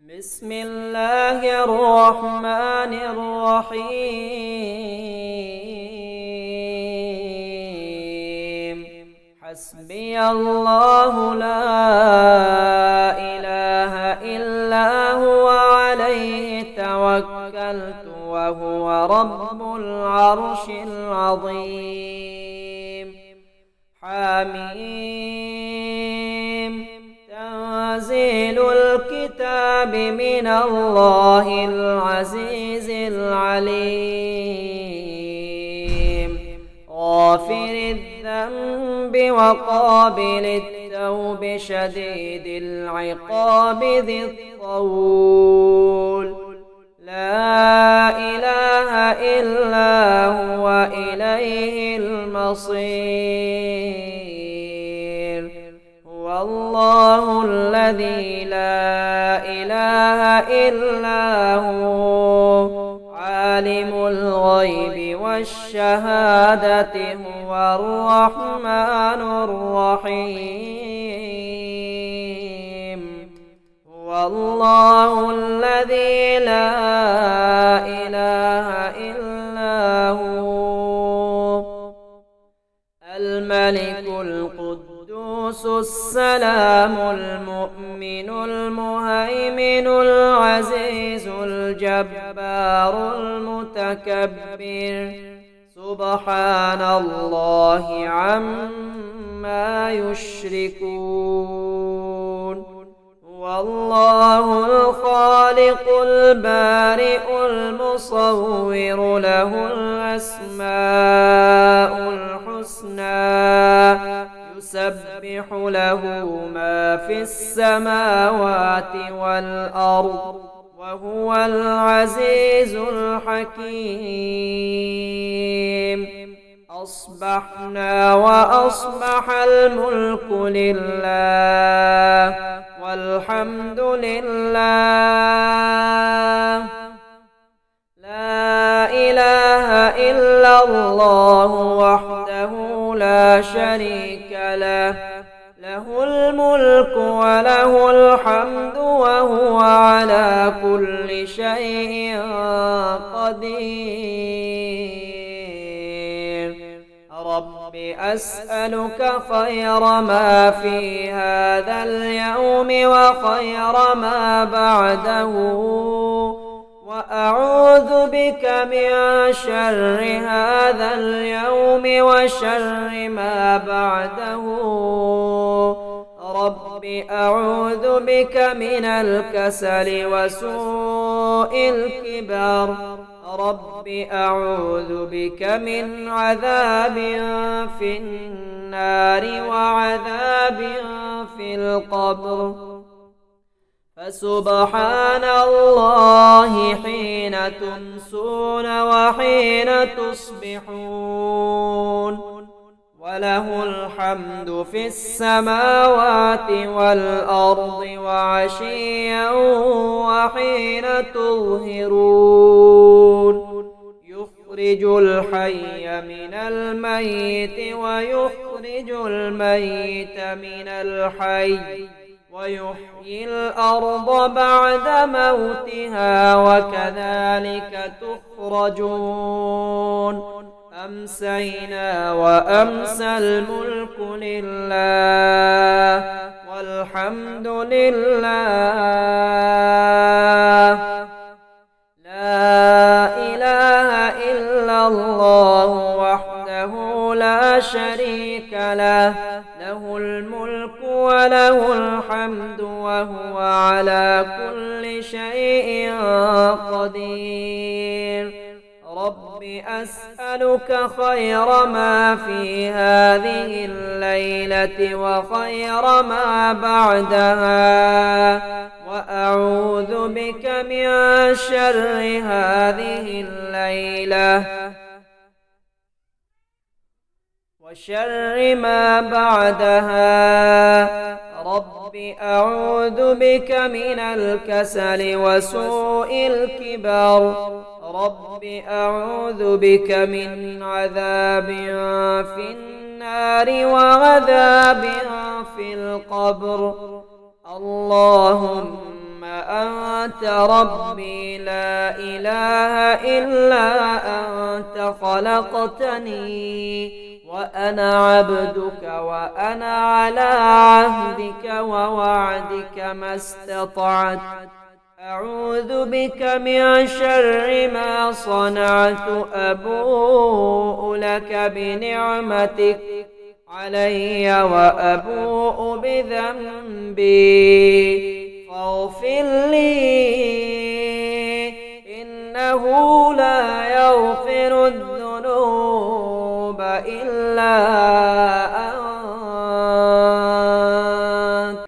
بسم الله الرحمن الرحيم. حسبي الله لا إله إلا هو عليه توكلت وهو رب العرش العظيم. حميم. تنزيل الكتاب من الله العزيز العليم. غافر الذنب وقابل التوب شديد العقاب ذي الطول. لا إله إلا هو إليه المصير. هو الله الذي لا إله إلا هو عالم الغيب والشهادة هو الرحمن الرحيم. هو الله الذي لا إله إلا هو الملك القدوس السلام المؤمن المهيمن العزيز الجبار المتكبر. سبحان الله عما يشركون. هو الله الخالق البارئ المصور له الأسماء الحسنى يسبح له ما في السماوات والأرض وهو العزيز الحكيم. أصبحنا وأصبح الملك لله والحمد لله. لا إله إلا الله وحده لا شريك له. له الملك وله الحمد وهو على كل شيء قدير. رب أسألك خير ما في هذا اليوم وخير ما بعده، وأعوذ بك من شر هذا اليوم وشر ما بعده. رب أعوذ بك من الكسل وسوء الكبر. رب أعوذ بك من عذاب في النار وعذاب في القبر. فسبحان الله حين تمسون وحين تصبحون. وله الحمد في السماوات والأرض وعشيا وحين تظهرون. يخرج الحي من الميت ويخرج الميت من الحي ويحيي الأرض بعد موتها وكذلك تخرجون. أمسينا وأمسى الملك لله والحمد لله. لا إله إلا الله وحده لا شريك له. له الملك وله الحمد وهو على كل شيء قدير. رب أسألك خير ما في هذه الليلة وخير ما بعدها، وأعوذ بك من شر هذه الليلة وشر ما بعدها. رب أعوذ بك من الكسل وسوء الكبر. رب أعوذ بك من عذاب في النار وعذاب في القبر. اللهم أنت ربي لا إله إلا أنت خلقتني وأنا عبدك وأنا على عهدك ووعدك ما استطعت أعوذ بك من شر ما صنعت أبوء لك بنعمتك علي وأبوء بذنبي فاغفر لي إنه لا يغفر الذنوب إلا أنت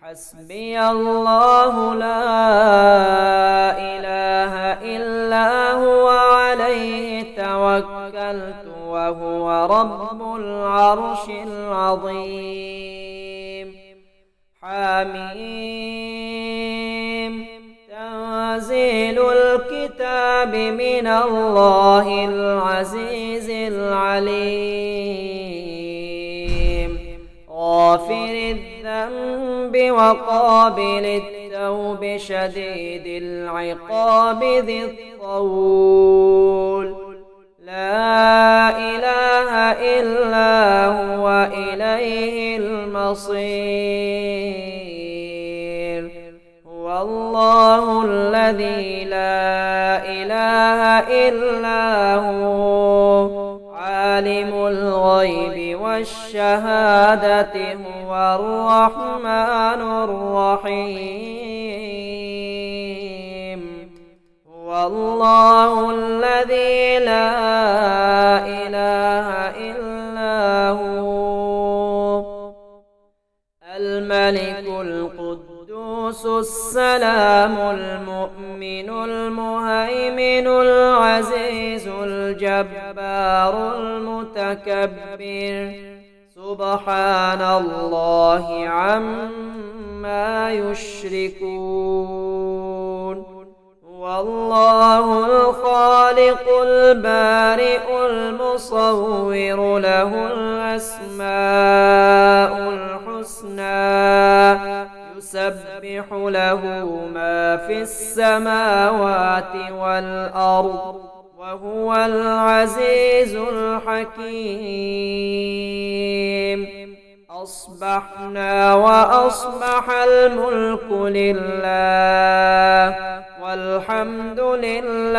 حسبي الله لا إله إلا هو عليه توكلت وهو رب العرش العظيم حميم تنزيل الكتاب من الله العزيز العليم غافر الذنب وقابل التوب شديد العقاب ذي الطول لا إله إلا هو إليه المصير هو الله الذي لا إله إلا هو عالم الغيب والشهادة هو الرحمن الرحيم هو الله الذي لا إله إلا هو الملك القدوس السلام المؤمن المهيمن العزيز الجبار المتكبر سبحان الله عما يشركون هو الله الخالق البارئ المصور له الأسماء الحسنى يسبح له ما في السماوات والأرض وهو العزيز الحكيم أصبحنا وأصبح الملك لله والحمد لله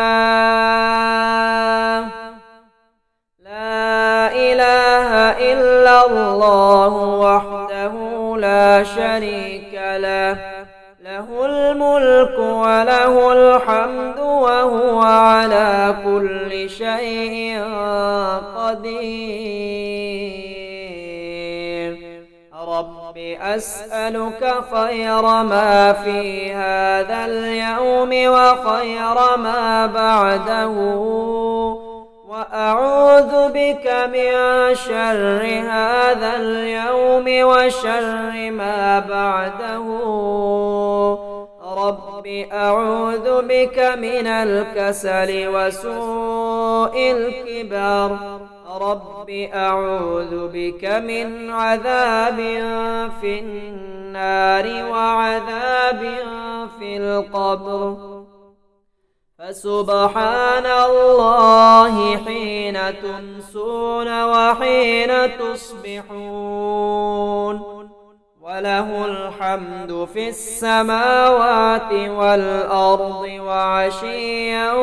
لا إله إلا الله وحده لا شريك له له الملك وله الحمد وهو على كل شيء قدير رب أسألك خير ما في هذا اليوم وخير ما بعده وأعوذ بك من شر هذا اليوم وشر ما بعده رب أعوذ بك من الكسل وسوء الكبر رب أعوذ بك من عذاب في النار وعذاب في القبر فسبحان الله حين تمسون وحين تصبحون وله الحمد في السماوات والأرض وعشيا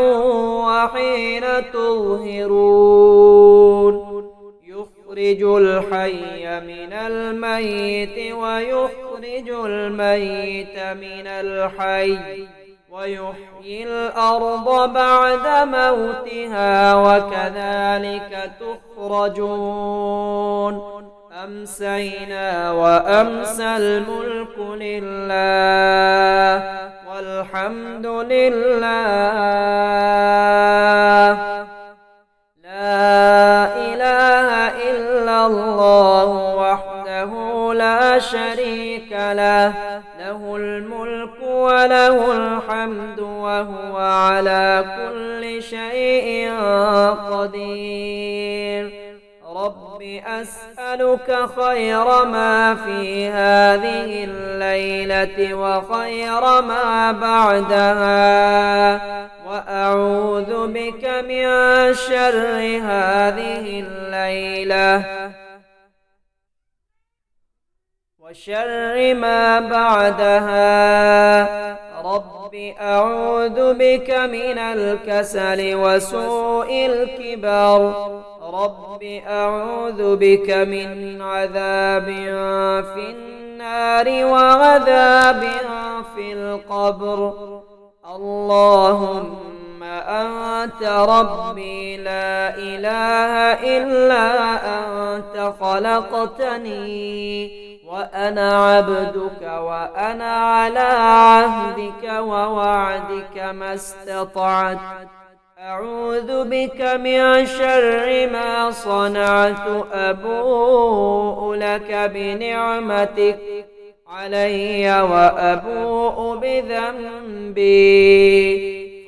وحين تظهرون يخرج الحي من الميت ويخرج الميت من الحي ويحيي الأرض بعد موتها وكذلك تخرجون أمسينا وأمسى الملك لله والحمد لله لا إله إلا الله وحده لا شريك له له الملك وله الحمد وهو على كل شيء قدير رب أسألك خير ما في هذه الليلة وخير ما بعدها، وأعوذ بك من شر هذه الليلة وشر ما بعدها. رب أعوذ بك من الكسل وسوء الكبر. رب أعوذ بك من عذاب في النار وعذاب في القبر. اللهم أنت ربي لا إله إلا أنت، خلقتني وأنا عبدك وأنا على عهدك ووعدك ما استطعت. أعوذ بك من شر ما صنعت. أبوء لك بنعمتك علي وأبوء بذنبي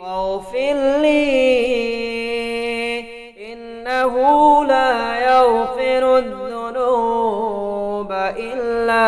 فاغفر لي، إنه لا يغفر الذنوب إلا